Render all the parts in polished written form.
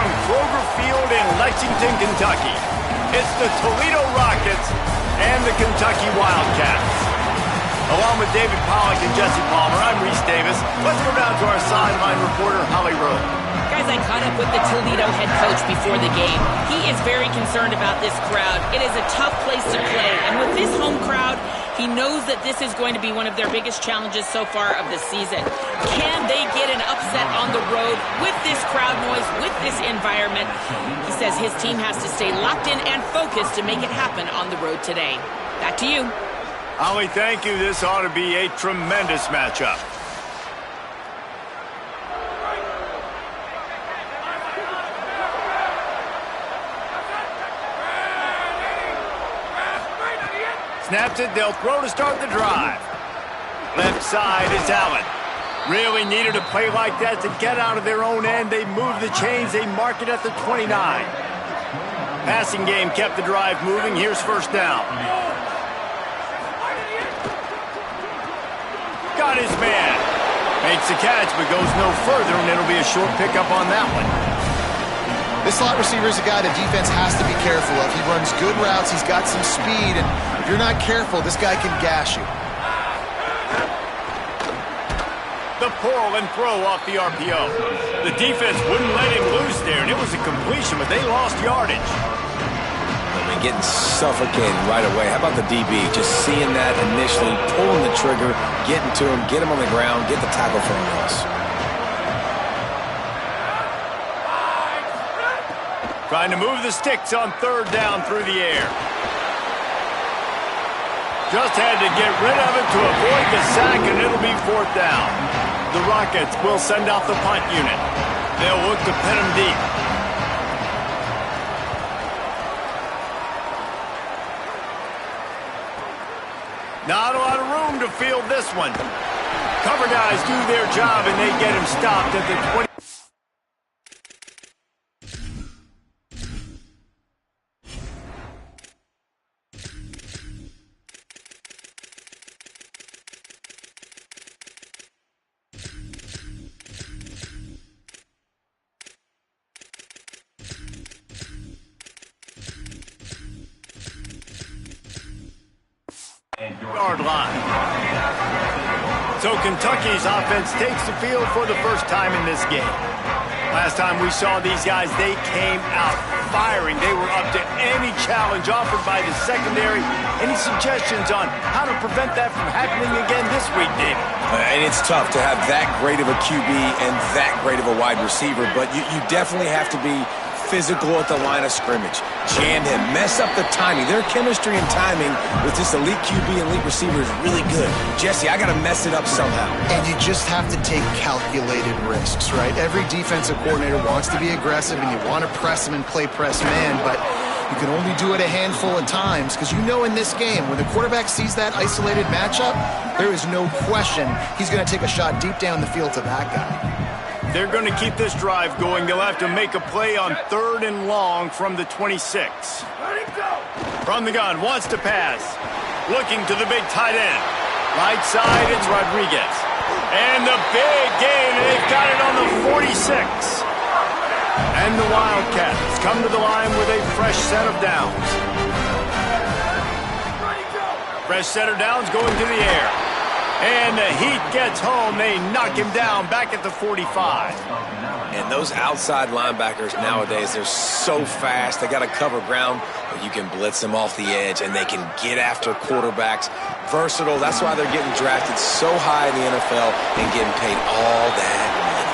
from Kroger Field in Lexington, Kentucky. It's the Toledo Rockets and the Kentucky Wildcats. Along with David Pollack and Jesse Palmer, I'm Reese Davis. Let's go down to our sideline reporter, Holly Rowe. Guys, I caught up with the Toledo head coach before the game. He is very concerned about this crowd. It is a tough place to play, and with this home crowd, he knows that this is going to be one of their biggest challenges so far of the season. Can they get an upset on the road with this crowd noise, with this environment? He says his team has to stay locked in and focused to make it happen on the road today. Back to you. Holly, thank you. This ought to be a tremendous matchup. Snaps it, they'll throw to start the drive. Left side is Allen. Really needed a play like that to get out of their own end. They move the chains, they mark it at the 29. Passing game kept the drive moving. Here's first down. Got his man. Makes the catch, but goes no further, and it'll be a short pickup on that one. This slot receiver is a guy the defense has to be careful of. He runs good routes, he's got some speed, and if you're not careful, this guy can gash you. The pull and throw off the RPO. The defense wouldn't let him loose there, and it was a completion, but they lost yardage. Getting suffocated right away. How about the DB? Just seeing that initially, pulling the trigger, getting to him, get him on the ground, get the tackle for a loss. Trying to move the sticks on third down through the air. Just had to get rid of it to avoid the sack, and it'll be fourth down. The Rockets will send out the punt unit. They'll look to pin him deep. Not a lot of room to field this one. Cover guys do their job, and they get him stopped at the 20. Yard line. So Kentucky's offense takes the field for the first time in this game. Last time we saw these guys, they came out firing. They were up to any challenge offered by the secondary. Any suggestions on how to prevent that from happening again this week, David? And it's tough to have that great of a QB and that great of a wide receiver, but you definitely have to be physical at the line of scrimmage. Jam him, mess up the timing. Their chemistry and timing with this elite QB and elite receiver is really good. Jesse, I got to mess it up somehow. And you just have to take calculated risks, right? Every defensive coordinator wants to be aggressive, and you want to press him and play press man, but you can only do it a handful of times, because you know in this game, when the quarterback sees that isolated matchup, there is no question he's going to take a shot deep down the field to that guy. They're going to keep this drive going. They'll have to make a play on third and long from the 26. From the gun, wants to pass. Looking to the big tight end. Right side, it's Rodriguez. And the big gain, and they've got it on the 46. And the Wildcats come to the line with a fresh set of downs. Fresh set of downs going to the air. And the Heat gets home. They knock him down back at the 45. And those outside linebackers nowadays, they're so fast. They got to cover ground, but you can blitz them off the edge, and they can get after quarterbacks. Versatile. That's why they're getting drafted so high in the NFL and getting paid all that money.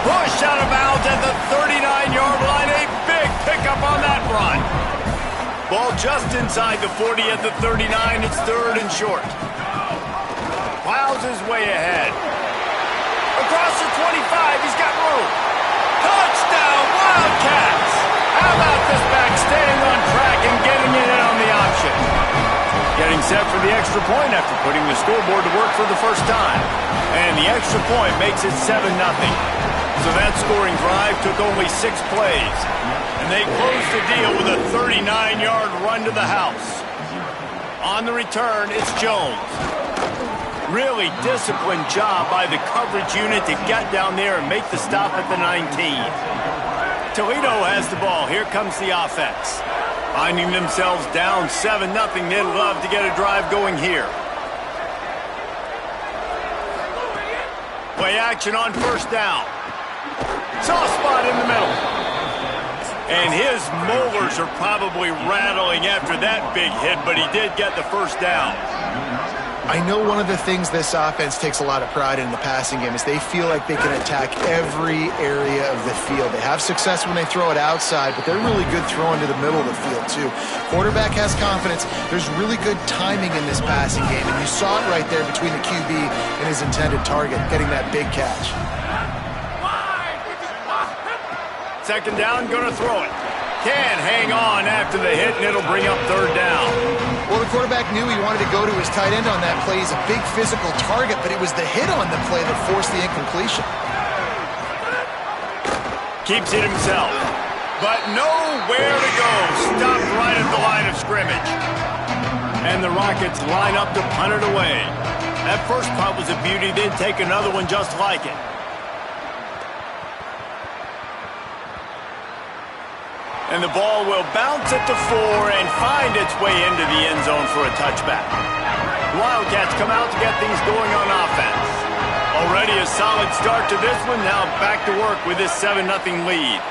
Push out of bounds at the 39-yard line. A big pickup on that run. Ball just inside the 40 at the 39. It's third and short. Plows his way ahead. Across the 25, he's got room. Touchdown, Wildcats! How about this back staying on track and getting it in on the option? Getting set for the extra point after putting the scoreboard to work for the first time. And the extra point makes it 7-0. So that scoring drive took only 6 plays. And they closed the deal with a 39-yard run to the house. On the return, it's Jones. Really disciplined job by the coverage unit to get down there and make the stop at the 19. Toledo has the ball. Here comes the offense. Finding themselves down 7-0. They'd love to get a drive going here. Play action on first down. Soft spot in the middle. And his molars are probably rattling after that big hit, but he did get the first down. I know one of the things this offense takes a lot of pride in the passing game is they feel like they can attack every area of the field. They have success when they throw it outside, but they're really good throwing to the middle of the field, too. Quarterback has confidence. There's really good timing in this passing game, and you saw it right there between the QB and his intended target, getting that big catch. Second down, going to throw it. Can hang on after the hit, and it'll bring up third down. Well, the quarterback knew he wanted to go to his tight end on that play. He's a big physical target, but it was the hit on the play that forced the incompletion. Keeps it himself, but nowhere to go. Stopped right at the line of scrimmage. And the Rockets line up to punt it away. That first punt was a beauty. They'd take another one just like it. And the ball will bounce at the 4 and find its way into the end zone for a touchback. The Wildcats come out to get things going on offense. Already a solid start to this one. Now back to work with this 7-0 lead.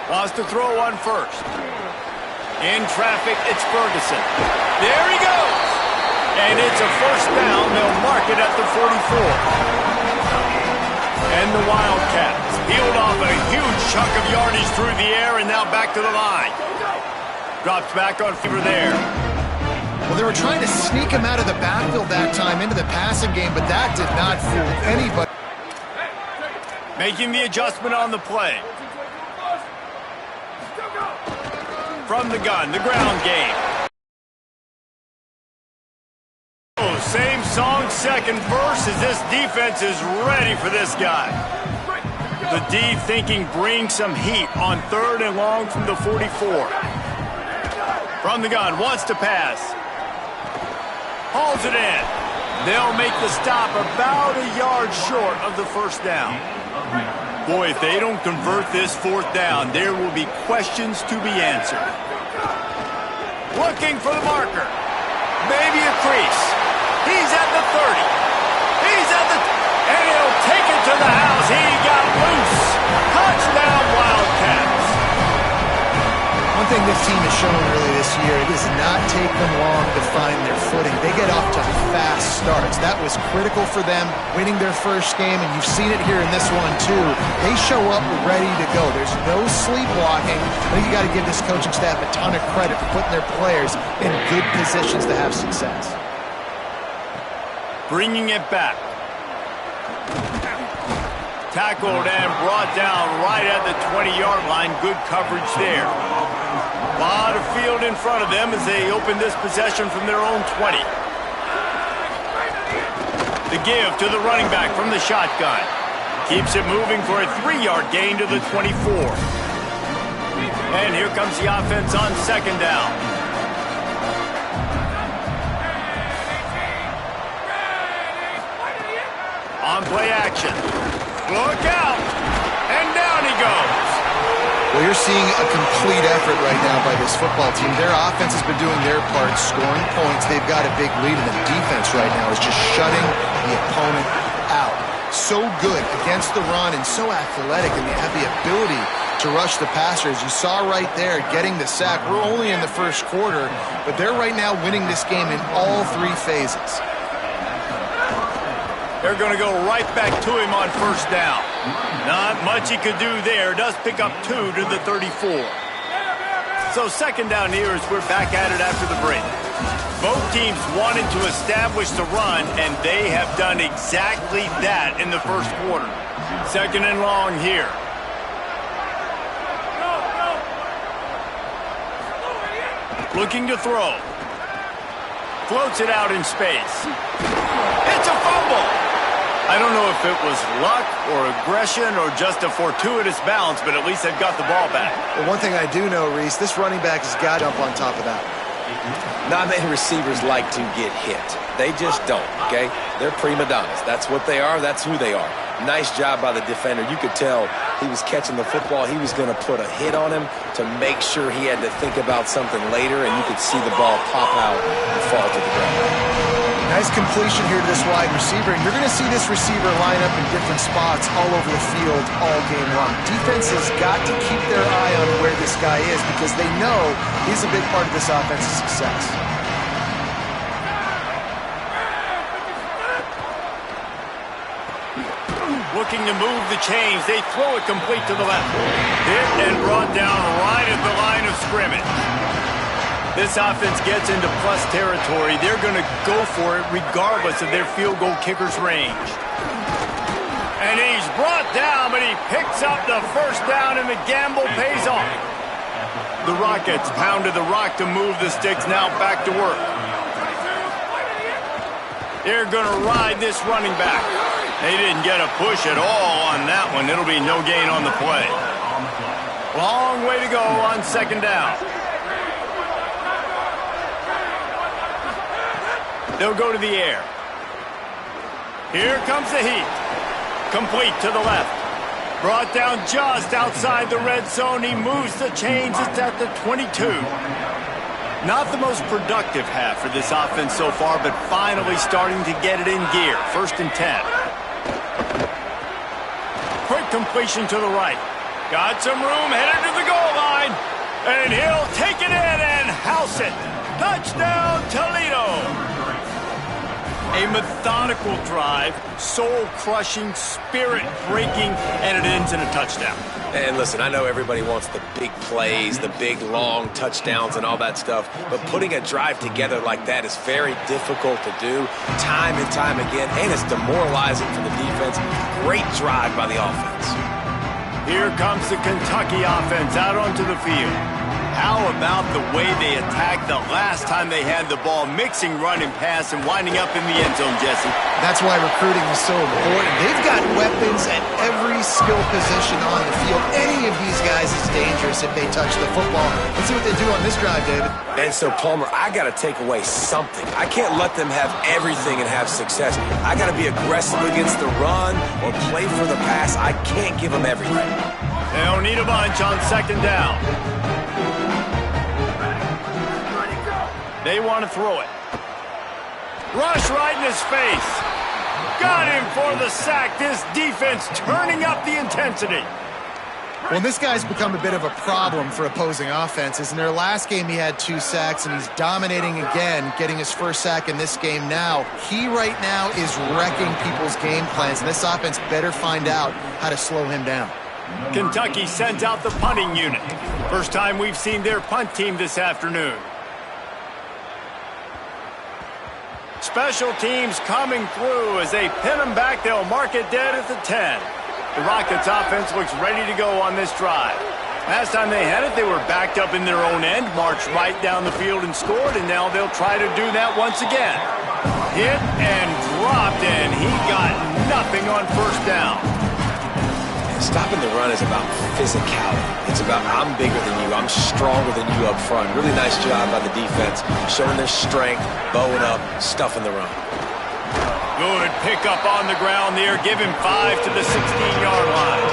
Wants to throw on first. In traffic, it's Ferguson. There he goes. And it's a first down. They'll mark it at the 44. And the Wildcats peeled off a huge chunk of yardage through the air and now back to the line. Drops back on fever there. Well, they were trying to sneak him out of the backfield that time into the passing game, but that did not fool anybody. Making the adjustment on the play. From the gun, the ground game. Same song, second verse, as this defense is ready for this guy. The D thinking bring some heat on third and long from the 44. From the gun, wants to pass. Hauls it in. They'll make the stop about a yard short of the first down. Boy, if they don't convert this fourth down, there will be questions to be answered. Looking for the marker. Maybe a crease. He's at the 30. He's at the... And he'll take it to the house. He got loose. Touchdown, Wildcats. One thing this team has shown really this year, it does not take them long to find their footing. They get off to fast starts. That was critical for them, winning their first game, and you've seen it here in this one, too. They show up ready to go. There's no sleepwalking. I think you got to give this coaching staff a ton of credit for putting their players in good positions to have success. Bringing it back. Tackled and brought down right at the 20-yard line. Good coverage there. A lot of field in front of them as they open this possession from their own 20. The give to the running back from the shotgun. Keeps it moving for a 3-yard gain to the 24. And here comes the offense on second down. On play action. Look out! And down he goes. Well, you're seeing a complete effort right now by this football team. Their offense has been doing their part, scoring points. They've got a big lead, and the defense right now is just shutting the opponent out. So good against the run and so athletic, and they have the ability to rush the passer. As you saw right there, getting the sack. We're only in the first quarter, but they're right now winning this game in all 3 phases. They're going to go right back to him on first down. Not much he could do there. Does pick up 2 to the 34. So second down here as we're back at it after the break. Both teams wanted to establish the run, and they have done exactly that in the first quarter. Second and long here. Looking to throw. Floats it out in space. It's a fumble. I don't know if it was luck or aggression or just a fortuitous bounce, but at least they've got the ball back. Well, one thing I do know, Reese, this running back has got to jump on top of that. Not many receivers like to get hit. They just don't, okay? They're prima donnas. That's what they are. That's who they are. Nice job by the defender. You could tell he was catching the football. He was going to put a hit on him to make sure he had to think about something later, and you could see the ball pop out and fall to the ground. Nice completion here to this wide receiver, and you're going to see this receiver line up in different spots all over the field all game long. Defense has got to keep their eye on where this guy is because they know he's a big part of this offense's success. Looking to move the chains. They throw it complete to the left. Hit and brought down right at the line of scrimmage. This offense gets into plus territory. They're going to go for it regardless of their field goal kicker's range. And he's brought down, but he picks up the first down, and the gamble pays off. The Rockets pounded the rock to move the sticks, now back to work. They're going to ride this running back. They didn't get a push at all on that one. It'll be no gain on the play. Long way to go on second down. They'll go to the air. Here comes the heat. Complete to the left. Brought down just outside the red zone. He moves the chains. It's at the 22. Not the most productive half for this offense so far, but finally starting to get it in gear. 1st and 10. Quick completion to the right. Got some room, headed to the goal line. And he'll take it in and house it. Touchdown, Toledo. A methodical drive, soul-crushing, spirit-breaking, and it ends in a touchdown. And listen, I know everybody wants the big plays, the big, long touchdowns and all that stuff, but putting a drive together like that is very difficult to do time and time again, and it's demoralizing for the defense. Great drive by the offense. Here comes the Kentucky offense out onto the field. How about the way they attacked the last time they had the ball, mixing run and pass and winding up in the end zone, Jesse? That's why recruiting is so important. They've got weapons at every skill position on the field. Any of these guys is dangerous if they touch the football. Let's see what they do on this drive, David. And so, Palmer, I got to take away something. I can't let them have everything and have success. I got to be aggressive against the run or play for the pass. I can't give them everything. They don't need a bunch on second down. They want to throw it. Rush right in his face. Got him for the sack. This defense turning up the intensity. Well, this guy's become a bit of a problem for opposing offenses. In their last game, he had 2 sacks, and he's dominating again, getting his first sack in this game now. He right now is wrecking people's game plans, and this offense better find out how to slow him down. Kentucky sends out the punting unit. First time we've seen their punt team this afternoon. Special teams coming through as they pin them back. They'll mark it dead at the 10. The Rockets offense looks ready to go on this drive. Last time they had it, they were backed up in their own end, marched right down the field and scored, and now they'll try to do that once again. Hit and dropped, and he got nothing on first down. Stopping the run is about physicality. It's about I'm bigger than you, I'm stronger than you up front. Really nice job by the defense, showing their strength, bowing up, stuffing the run. Good pickup on the ground there. Give him 5 to the 16-yard line.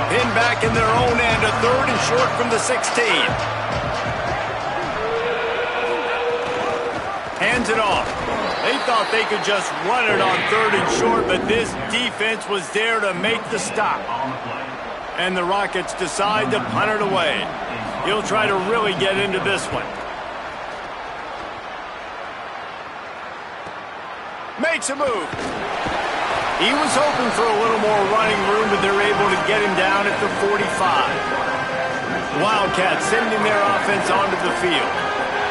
Pinned back in their own end, a 3rd and short from the 16. Hands it off. They thought they could just run it on 3rd and short, but this defense was there to make the stop. And the Rockets decide to punt it away. He'll try to really get into this one. Makes a move. He was hoping for a little more running room, but they're able to get him down at the 45. Wildcats sending their offense onto the field.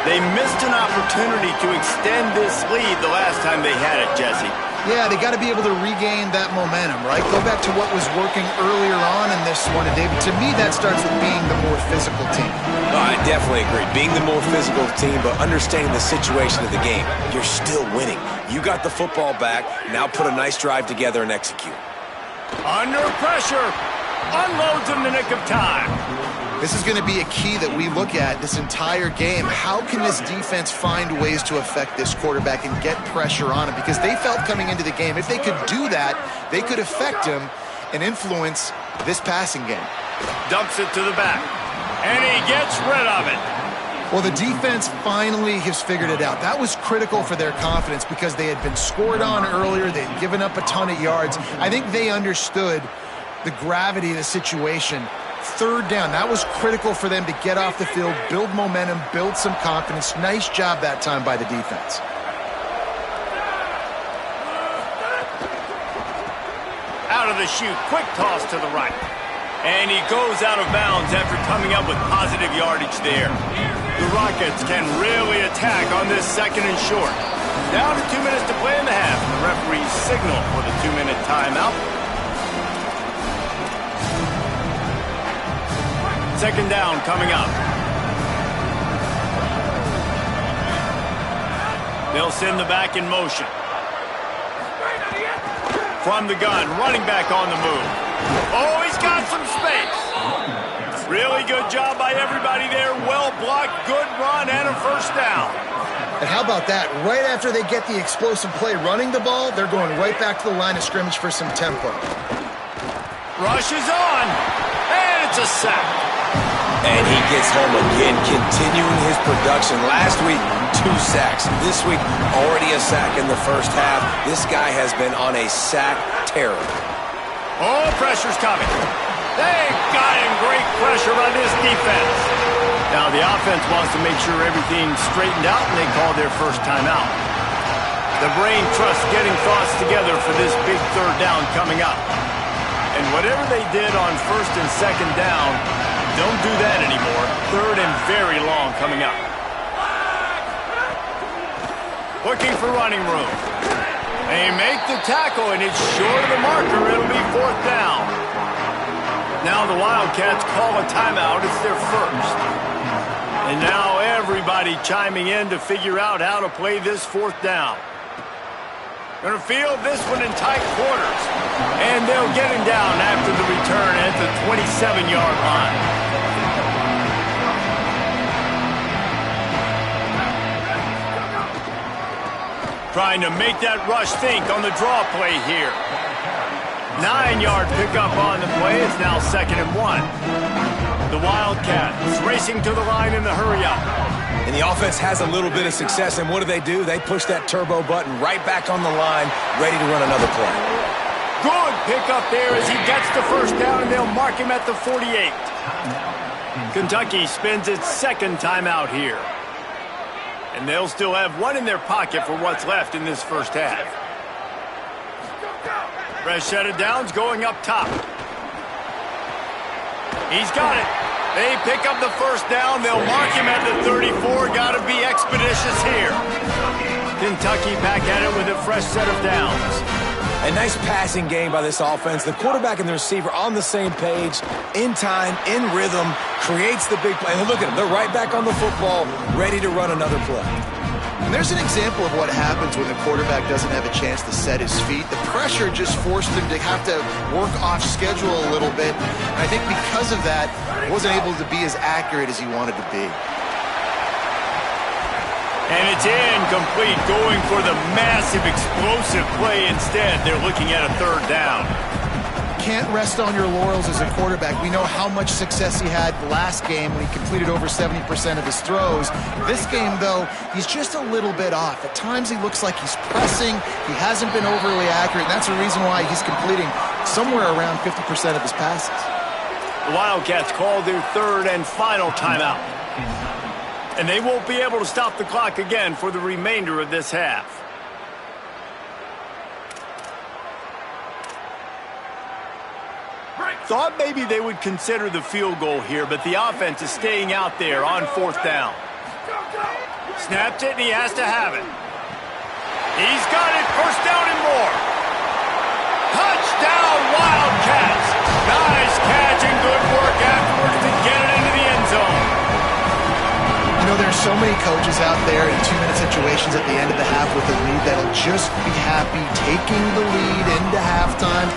They missed an opportunity to extend this lead the last time they had it, Jesse. Yeah, they got to be able to regain that momentum, right? Go back to what was working earlier on in this one. And, David, to me, that starts with being the more physical team. No, I definitely agree. Being the more physical team, but understanding the situation of the game. You're still winning. You got the football back. Now put a nice drive together and execute. Under pressure. Unloads in the nick of time. This is going to be a key that we look at this entire game. How can this defense find ways to affect this quarterback and get pressure on him? Because they felt coming into the game, if they could do that, they could affect him and influence this passing game. Dumps it to the back, and he gets rid of it. Well, the defense finally has figured it out. That was critical for their confidence because they had been scored on earlier. They had given up a ton of yards. I think they understood the gravity of the situation. Third down, that was critical for them to get off the field, build momentum, build some confidence. Nice job that time by the defense. Out of the chute, quick toss to the right. And he goes out of bounds after coming up with positive yardage there. The Rockets can really attack on this second and short. Down to 2 minutes to play in the half. The referees signal for the 2-minute timeout. Second down coming up. They'll send the back in motion. From the gun, running back on the move. Oh, he's got some space. Really good job by everybody there. Well blocked, good run, and a first down. And how about that? Right after they get the explosive play running the ball, they're going right back to the line of scrimmage for some tempo. Rush is on, and it's a sack. And he gets home again, continuing his production. Last week, 2 sacks. This week, already a sack in the first half. This guy has been on a sack terror. Oh, pressure's coming. They've got him. Great pressure by this defense. Now the offense wants to make sure everything's straightened out, and they call their first timeout. The brain trust getting thoughts together for this big third down coming up. And whatever they did on first and second down, don't do that anymore. Third and very long coming up. Looking for running room. They make the tackle, and it's short of the marker. It'll be fourth down. Now the Wildcats call a timeout. It's their first. And now everybody chiming in to figure out how to play this fourth down. Going to field this one in tight quarters. And they'll get him down after the return at the 27-yard line. Trying to make that rush think on the draw play here. 9-yard pickup on the play. It's now 2nd and 1. The Wildcats racing to the line in the hurry-up. And the offense has a little bit of success, and what do? They push that turbo button right back on the line, ready to run another play. Good pickup there as he gets the first down, and they'll mark him at the 48. Kentucky spends its second timeout here. And they'll still have one in their pocket for what's left in this first half. Fresh set of downs going up top. He's got it. They pick up the first down. They'll mark him at the 34. Got to be expeditious here. Kentucky back at it with a fresh set of downs. A nice passing game by this offense. The quarterback and the receiver on the same page, in time, in rhythm, creates the big play. And look at them. They're right back on the football, ready to run another play. And there's an example of what happens when the quarterback doesn't have a chance to set his feet. The pressure just forced him to have to work off schedule a little bit. And I think because of that, he wasn't able to be as accurate as he wanted to be. And it's incomplete, going for the massive explosive play instead. They're looking at a third down. Can't rest on your laurels as a quarterback. We know how much success he had last game when he completed over 70% of his throws. This game, though, he's just a little bit off. At times he looks like he's pressing. He hasn't been overly accurate, and that's the reason why he's completing somewhere around 50% of his passes. The Wildcats call their third and final timeout. And they won't be able to stop the clock again for the remainder of this half. Thought maybe they would consider the field goal here, but the offense is staying out there on fourth down. Snaps it, and he has to have it. He's got it, first down and more. Touchdown, Wildcats. Nice catch and good work afterwards to get it into the end zone. You know, there's so many coaches out there in 2-minute situations at the end of the half with a lead that'll just be happy taking the lead into halftime.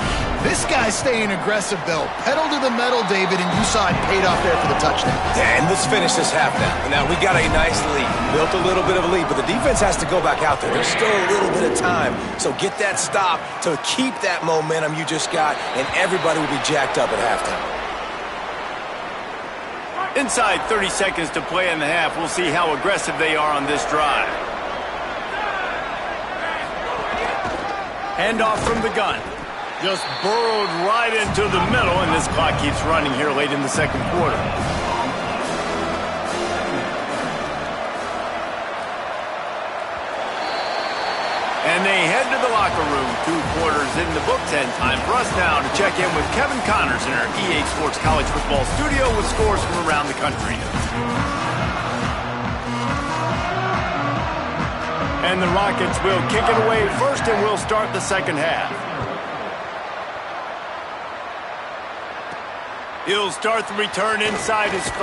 This guy's staying aggressive, though. Pedal to the metal, David, and you saw it paid off there for the touchdown. And let's finish this half now. Now, we got a nice lead. Built a little bit of a lead, but the defense has to go back out there. There's still a little bit of time. So get that stop to keep that momentum you just got, and everybody will be jacked up at halftime. Inside 30 seconds to play in the half. We'll see how aggressive they are on this drive. Handoff from the gun. Just burrowed right into the middle, and this clock keeps running here late in the second quarter. And they head to the locker room. 2 quarters in the books, and time for us now to check in with Kevin Connors in our EA Sports College Football studio with scores from around the country. And the Rockets will kick it away first, and we'll start the second half. He'll start the return inside his 5.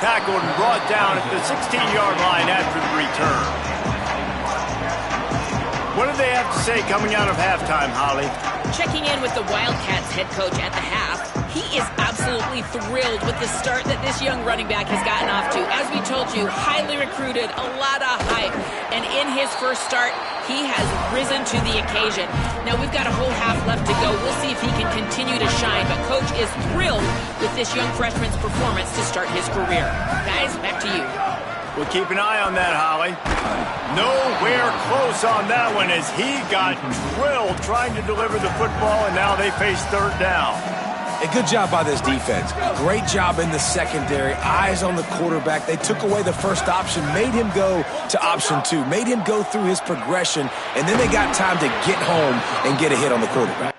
Tackled and brought down at the 16-yard line after the return. What do they have to say coming out of halftime, Holly? Checking in with the Wildcats head coach at the half, he is absolutely thrilled with the start that this young running back has gotten off to. As we told you, highly recruited, a lot of hype. And in his first start, he has risen to the occasion. Now, we've got a whole half left to go. We'll see if he can continue to shine. But Coach is thrilled with this young freshman's performance to start his career. Guys, back to you. We'll keep an eye on that, Holly. Nowhere close on that one as he got drilled trying to deliver the football, and now they face third down. A good job by this defense. Great job in the secondary. Eyes on the quarterback. They took away the first option, made him go to option 2, made him go through his progression, and then they got time to get home and get a hit on the quarterback.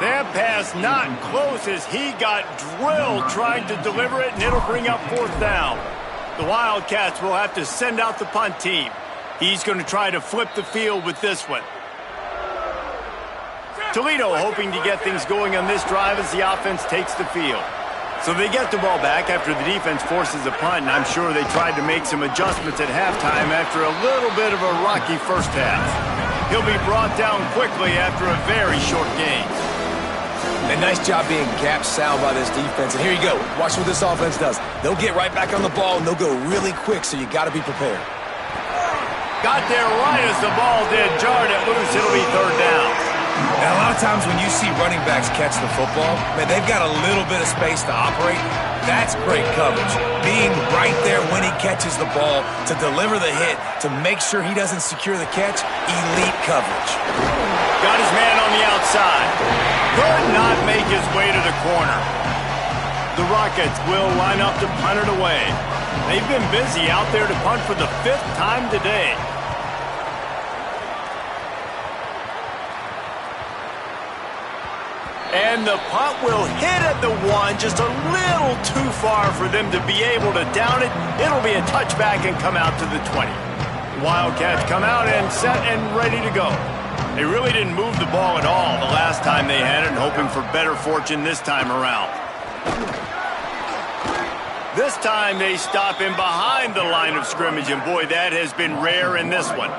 That pass not close as he got drilled trying to deliver it, and it'll bring up fourth down. The Wildcats will have to send out the punt team. He's going to try to flip the field with this one. Toledo hoping to get things going on this drive as the offense takes the field. So they get the ball back after the defense forces a punt, and I'm sure they tried to make some adjustments at halftime after a little bit of a rocky first half. He'll be brought down quickly after a very short game. A nice job being gap sound by this defense. And here you go. Watch what this offense does. They'll get right back on the ball, and they'll go really quick, so you got to be prepared. Got there right as the ball did. Jarred it loose. It'll be third down. Now, a lot of times when you see running backs catch the football, man, they've got a little bit of space to operate. That's great coverage. Being right there when he catches the ball to deliver the hit, to make sure he doesn't secure the catch, elite coverage. Got his man on the outside. Could not make his way to the corner. The Rockets will line up to punt it away. They've been busy out there to punt for the 5th time today. And the punt will hit at the 1, just a little too far for them to be able to down it. It'll be a touchback and come out to the 20. Wildcats come out and set and ready to go. They really didn't move the ball at all the last time they had it, and hoping for better fortune this time around. This time they stop him behind the line of scrimmage, and boy, that has been rare in this one.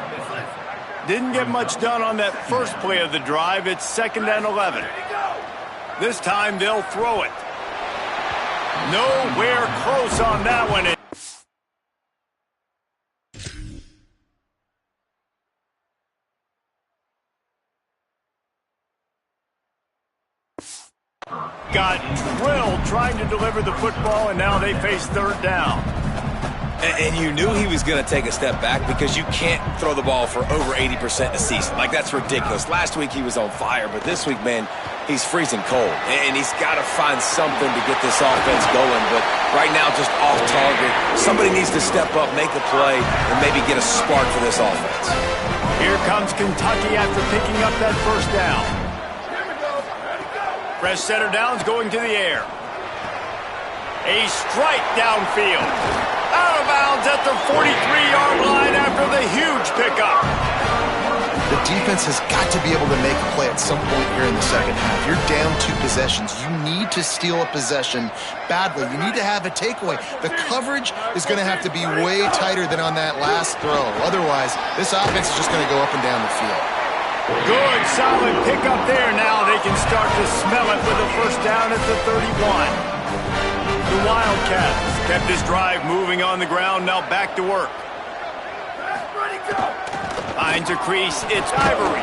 Didn't get much done on that first play of the drive. It's 2nd and 11. This time they'll throw it. Nowhere close on that one. Got drilled trying to deliver the football, and now they face third down. And you knew he was going to take a step back because you can't throw the ball for over 80% a season. Like, that's ridiculous. Last week he was on fire, but this week, man, he's freezing cold. And he's got to find something to get this offense going. But right now, just off target. Somebody needs to step up, make a play, and maybe get a spark for this offense. Here comes Kentucky after picking up that first down. Fresh center downs going to the air. A strike downfield. Out of bounds at the 43-yard line after the huge pickup. The defense has got to be able to make a play at some point here in the second half. You're down 2 possessions. You need to steal a possession badly. You need to have a takeaway. The coverage is going to have to be way tighter than on that last throw. Otherwise, this offense is just going to go up and down the field. Good, solid pickup there. Now they can start to smell it with a first down at the 31. The Wildcats kept this drive moving on the ground. Now back to work. Finds a crease. It's Ivory.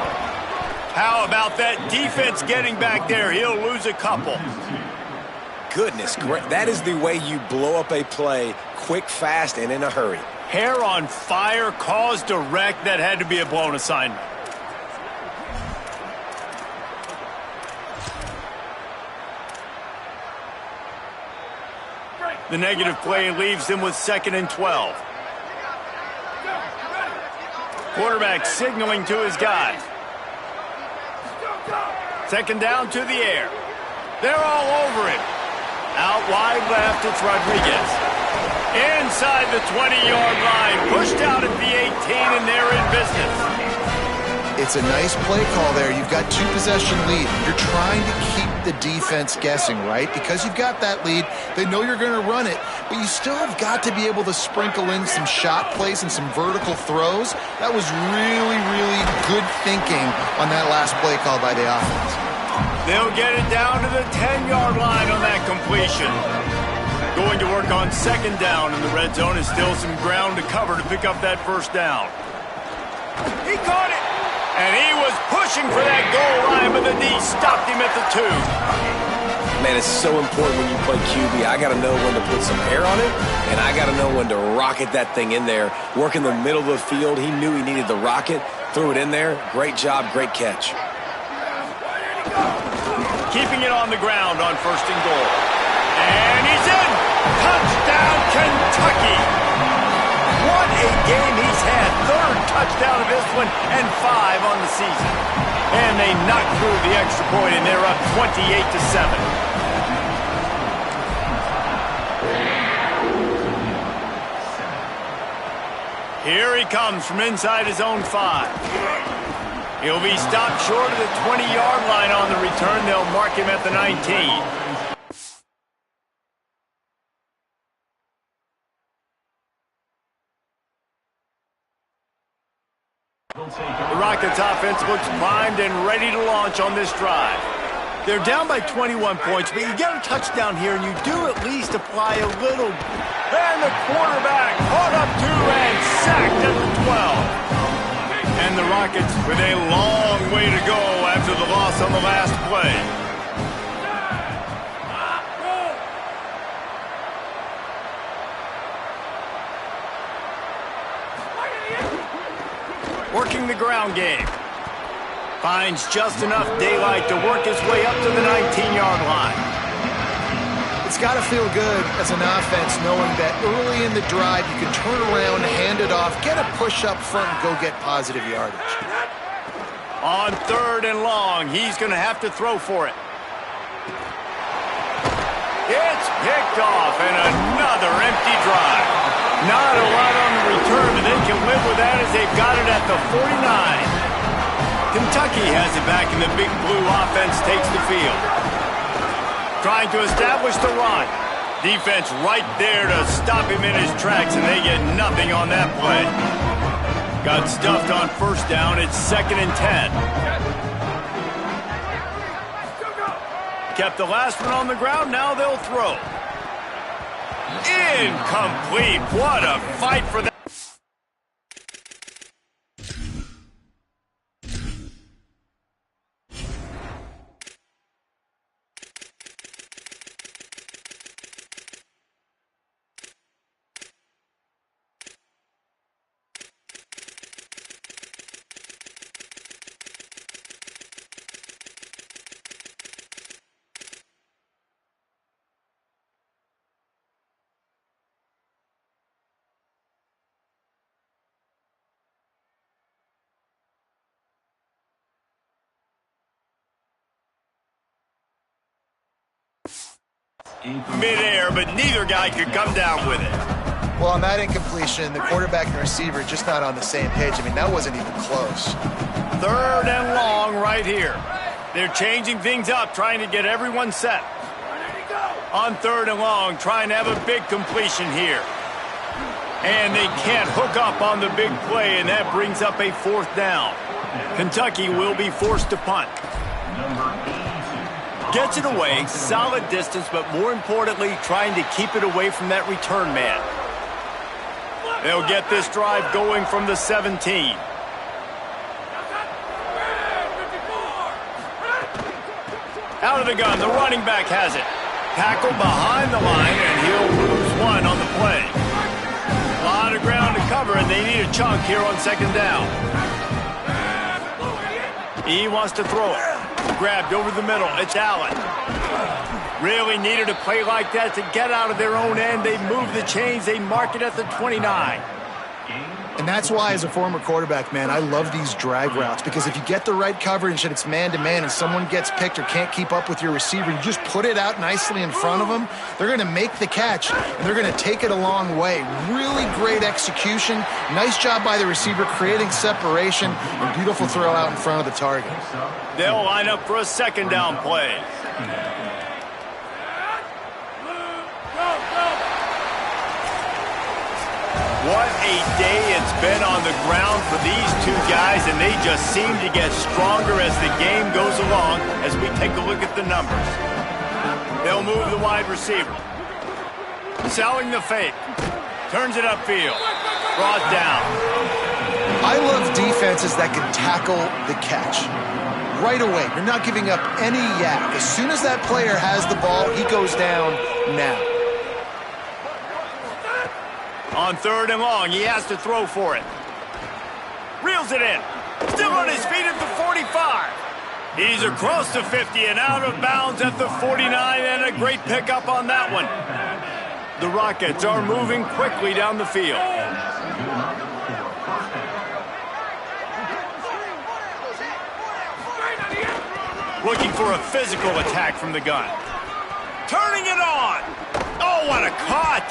How about that defense getting back there? He'll lose a couple. Goodness, that is the way you blow up a play quick, fast, and in a hurry. Hair on fire, cause direct. That had to be a blown assignment. The negative play leaves them with 2nd and 12. Quarterback signaling to his guys. 2nd down to the air. They're all over him. Out wide left, it's Rodriguez. Inside the 20-yard line, pushed out at the 18, and they're in business. It's a nice play call there. You've got 2-possession lead. You're trying to keep the defense guessing, right? Because you've got that lead, they know you're going to run it, but you still have got to be able to sprinkle in some shot plays and some vertical throws. That was really, really good thinking on that last play call by the offense. They'll get it down to the 10-yard line on that completion. Going to work on 2nd down in the red zone is still some ground to cover to pick up that first down. He caught it! And he was pushing for that goal line, but the D stopped him at the 2. Man, it's so important when you play QB. I got to know when to put some air on it, and I got to know when to rocket that thing in there. Work in the middle of the field. He knew he needed the rocket. Threw it in there. Great job, great catch. Keeping it on the ground on 1st and goal. And he's in! Touchdown, Kentucky! What a game he's had. 3rd touchdown of this one and 5 on the season. And they knock through the extra point, and they're up 28-7. Here he comes from inside his own 5. He'll be stopped short of the 20-yard line on the return. They'll mark him at the 19. The Rockets offense looks primed and ready to launch on this drive. They're down by 21 points, but you get a touchdown here, and you do at least apply a little. And the quarterback caught up to and sacked at the 12. And the Rockets with a long way to go after the loss on the last play. Working the ground game. Finds just enough daylight to work his way up to the 19-yard line. It's got to feel good as an offense knowing that early in the drive you can turn around, hand it off, get a push up front, and go get positive yardage. On 3rd and long, he's going to have to throw for it. It's picked off, and another empty drive. Not a lot on the return, but they can live with that as they've got it at the 49. Kentucky has it back, and the Big Blue offense takes the field. Trying to establish the run. Defense right there to stop him in his tracks, and they get nothing on that play. Got stuffed on 1st down. It's 2nd and 10. Kept the last one on the ground. Now they'll throw. Incomplete. What a fight for that. Midair, but neither guy could come down with it. Well, on that incompletion, the quarterback and receiver just not on the same page. I mean, that wasn't even close. 3rd and long right here. They're changing things up, trying to get everyone set. On 3rd and long, trying to have a big completion here. And they can't hook up on the big play, and that brings up a 4th down. Kentucky will be forced to punt. Gets it away, solid distance, but more importantly, trying to keep it away from that return man. They'll get this drive going from the 17. Out of the gun, the running back has it. Tackle behind the line, and he'll lose 1 on the play. A lot of ground to cover, and they need a chunk here on 2nd down. He wants to throw it. Grabbed over the middle. It's Allen. Really needed a play like that to get out of their own end. They move the chains. They mark it at the 29. And that's why, as a former quarterback, man, I love these drag routes, because if you get the right coverage and it's man-to-man and someone gets picked or can't keep up with your receiver, you just put it out nicely in front of them, they're going to make the catch, and they're going to take it a long way. Really great execution. Nice job by the receiver creating separation, and beautiful throw out in front of the target. They'll line up for a 2nd down play. What a day it's been on the ground for these two guys, and they just seem to get stronger as the game goes along as we take a look at the numbers. They'll move the wide receiver. Selling the fake. Turns it upfield. Brought down. I love defenses that can tackle the catch. Right away, you're not giving up any yak. As soon as that player has the ball, he goes down now. On 3rd and long, he has to throw for it. Reels it in. Still on his feet at the 45. He's across the 50 and out of bounds at the 49, and a great pickup on that one. The Rockets are moving quickly down the field. Looking for a physical attack from the gun. Turning it on. Oh, what a cut.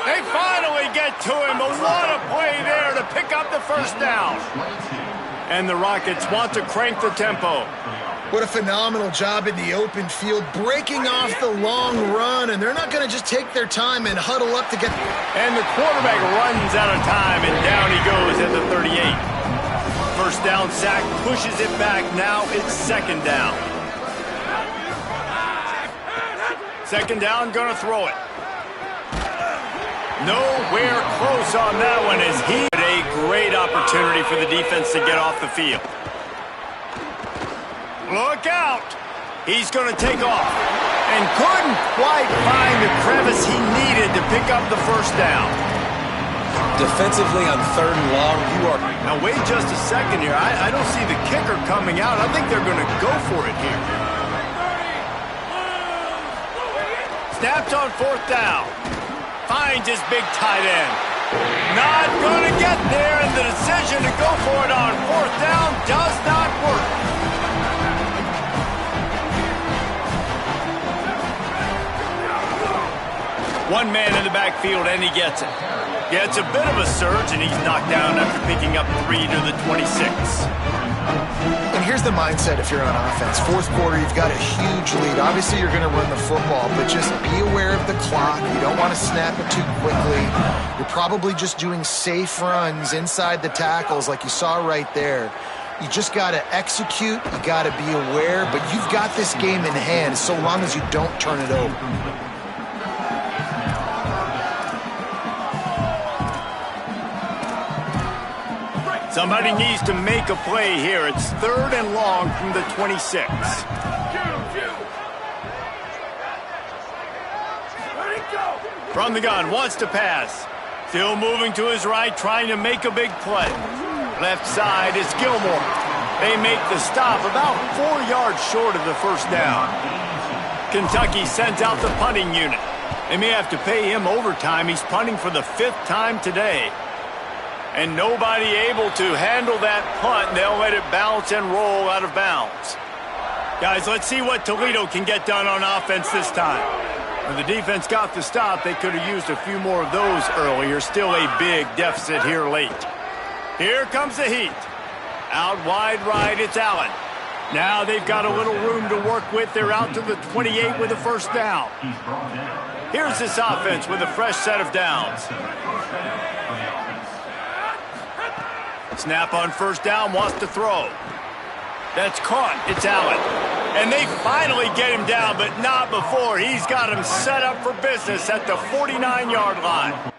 They finally get to him, but what a play there to pick up the 1st down. And the Rockets want to crank the tempo. What a phenomenal job in the open field, breaking off the long run, and they're not going to just take their time and huddle up to get... And the quarterback runs out of time, and down he goes at the 38. 1st down sack pushes it back. Now it's 2nd down. 2nd down, gonna throw it. Nowhere close on that one, as he had a great opportunity for the defense to get off the field. Look out! He's going to take off and couldn't quite find the crevice he needed to pick up the 1st down. Defensively on 3rd and long, you are... Now wait just a second here. I don't see the kicker coming out. I think they're going to go for it here. Snapped on 4th down. Finds his big tight end. Not going to get there, and the decision to go for it on 4th down does not work. One man in the backfield, and he gets it. Gets a bit of a surge, and he's knocked down after picking up 3 to the 26. And here's the mindset if you're on offense. 4th quarter, you've got a huge lead. Obviously, you're going to run the football, but just be aware of the clock. You don't want to snap it too quickly. You're probably just doing safe runs inside the tackles like you saw right there. You just got to execute. You got to be aware, but you've got this game in hand so long as you don't turn it over. Somebody needs to make a play here. It's 3rd and long from the 26. From the gun, wants to pass. Still moving to his right, trying to make a big play. Left side is Gilmore. They make the stop about 4 yards short of the 1st down. Kentucky sends out the punting unit. They may have to pay him overtime. He's punting for the 5th time today. And nobody able to handle that punt. They'll let it bounce and roll out of bounds. Guys, let's see what Toledo can get done on offense this time. When the defense got the stop, they could have used a few more of those earlier. Still a big deficit here late. Here comes the heat. Out wide right, it's Allen. Now they've got a little room to work with. They're out to the 28 with a first down. Here's this offense with a fresh set of downs. Snap on first down, wants to throw. That's caught. It's Allen. And they finally get him down, but not before. He's got him set up for business at the 49-yard line.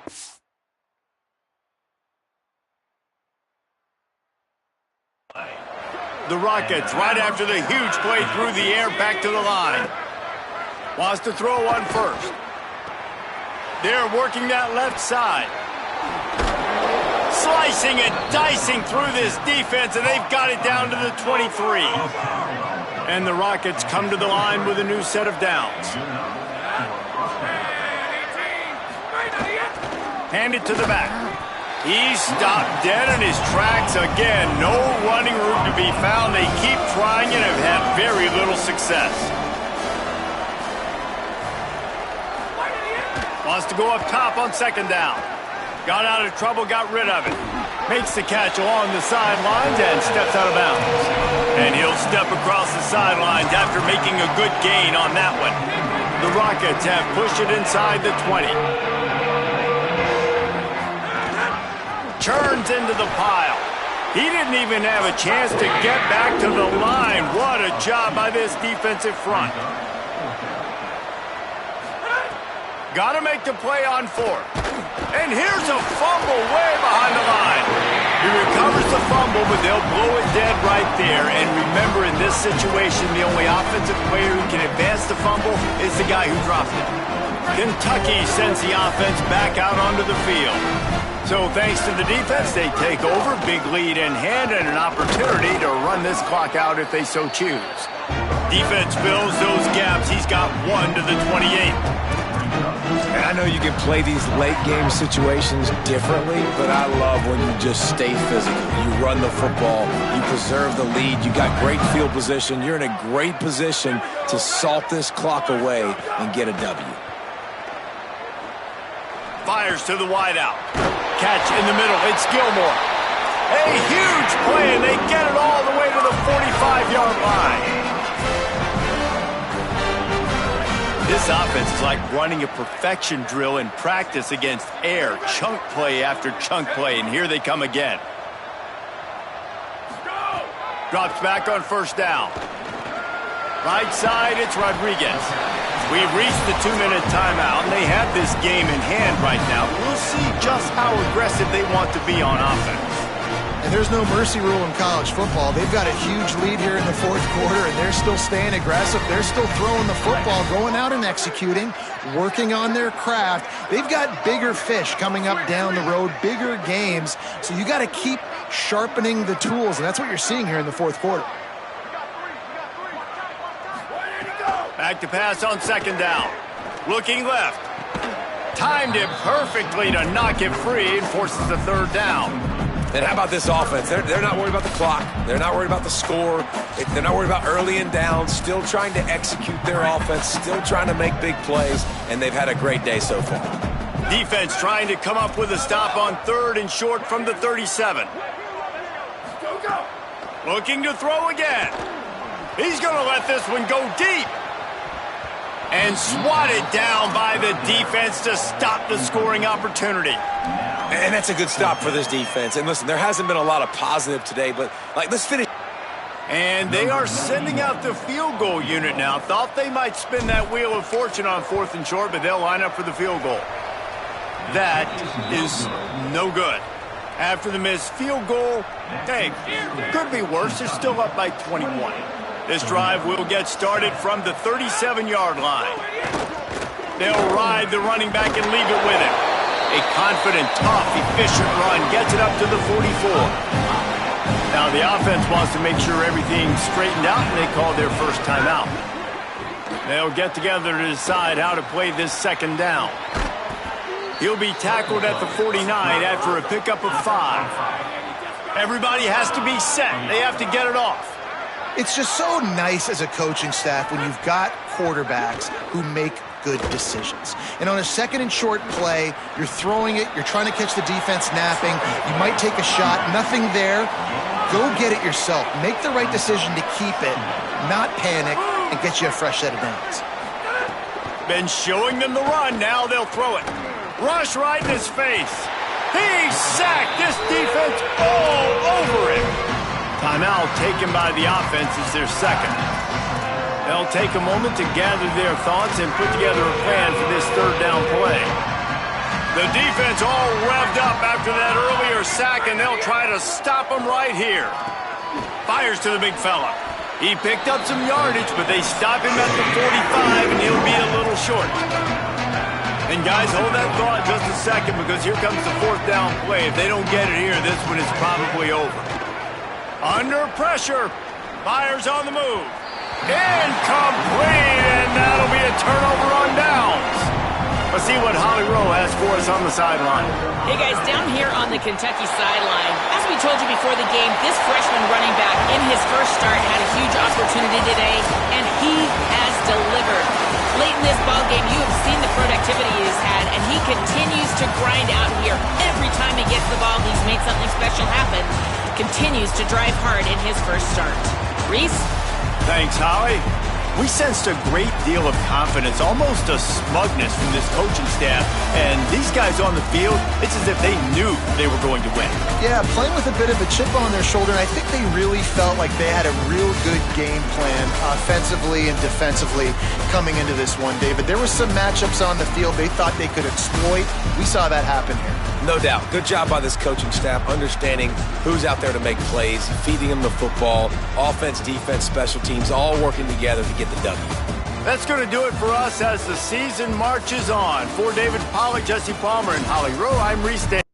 The Rockets, right after the huge play through the air, back to the line. Wants to throw on first. They're working that left side. Slicing and dicing through this defense, and they've got it down to the 23. And the Rockets come to the line with a new set of downs. Hand it to the back. He's stopped dead in his tracks again. No running room to be found. They keep trying and have had very little success. Wants to go up top on second down. Got out of trouble, got rid of it. Makes the catch along the sidelines and steps out of bounds. And he'll step across the sidelines after making a good gain on that one. The Rockets have pushed it inside the 20. Turns into the pile. He didn't even have a chance to get back to the line. What a job by this defensive front. Got to make the play on fourth. And here's a fumble way behind the line. He recovers the fumble, but they'll blow it dead right there. And remember, in this situation, the only offensive player who can advance the fumble is the guy who dropped it. Kentucky sends the offense back out onto the field. So thanks to the defense, they take over, big lead in hand, and an opportunity to run this clock out if they so choose. Defense fills those gaps. He's got one to the 28. And I know you can play these late game situations differently, but I love when you just stay physical. You run the football, you preserve the lead, you got great field position, you're in a great position to salt this clock away and get a W. Fires to the wideout. Catch in the middle, it's Gilmore. A huge play, and they get it all the way to the 45-yard line. This offense is like running a perfection drill in practice against air. Chunk play after chunk play, and here they come again. Drops back on first down. Right side, it's Rodriguez. We've reached the 2-minute timeout, and they have this game in hand right now. We'll see just how aggressive they want to be on offense. And there's no mercy rule in college football. They've got a huge lead here in the fourth quarter, and they're still staying aggressive. They're still throwing the football, going out and executing, working on their craft. They've got bigger fish coming up down the road, bigger games. So you got to keep sharpening the tools, and that's what you're seeing here in the fourth quarter. Back to pass on second down. Looking left. Timed it perfectly to knock it free and forces the third down. And how about this offense? They're not worried about the clock. They're not worried about the score. They're not worried about early and down. Still trying to execute their offense. Still trying to make big plays. And they've had a great day so far. Defense trying to come up with a stop on third and short from the 37. Looking to throw again. He's going to let this one go deep. And swatted down by the defense to stop the scoring opportunity. And that's a good stop for this defense. And listen, there hasn't been a lot of positive today, but let's finish. And they are sending out the field goal unit now. Thought they might spin that wheel of fortune on fourth and short, but they'll line up for the field goal. That is no good. After the missed field goal, hey, could be worse. They're still up by 21. This drive will get started from the 37-yard line. They'll ride the running back and leave it with him. A confident, tough, efficient run gets it up to the 44. Now the offense wants to make sure everything's straightened out, and they call their first timeout. They'll get together to decide how to play this second down. He'll be tackled at the 49 after a pickup of 5. Everybody has to be set. They have to get it off. It's just so nice as a coaching staff when you've got quarterbacks who make good decisions. And on a second and short play, you're throwing it, you're trying to catch the defense napping, you might take a shot, nothing there. Go get it yourself. Make the right decision to keep it, not panic, and get you a fresh set of downs. Been showing them the run. Now they'll throw it. Rush right in his face. He sacked this defense all over him. Timeout taken by the offense. It's their second. They'll take a moment to gather their thoughts and put together a plan for this third down play. The defense all revved up after that earlier sack, and they'll try to stop him right here. Fires to the big fella. He picked up some yardage, but they stop him at the 45, and he'll be a little short. And guys, hold that thought just a second, because here comes the fourth down play. If they don't get it here, this one is probably over. Under pressure. Fires on the move. Incomplete, and that'll be a turnover on downs. Let's see what Holly Rowe has for us on the sideline. Hey guys, down here on the Kentucky sideline, as we told you before the game, this freshman running back in his first start had a huge opportunity today, and he has delivered. Late in this ballgame, you have seen the productivity he's had, and he continues to grind out here. Every time he gets the ball, he's made something special happen. Continues to drive hard in his first start. Reese? Thanks, Holly. We sensed a great deal of confidence, almost a smugness from this coaching staff. And these guys on the field, it's as if they knew they were going to win. Yeah, playing with a bit of a chip on their shoulder, and I think they really felt like they had a real good game plan offensively and defensively coming into this one, David. There were some matchups on the field they thought they could exploit. We saw that happen here. No doubt. Good job by this coaching staff, understanding who's out there to make plays, feeding them the football, offense, defense, special teams, all working together to get the W. That's going to do it for us as the season marches on. For David Pollack, Jesse Palmer, and Holly Rowe, I'm Reese Davis.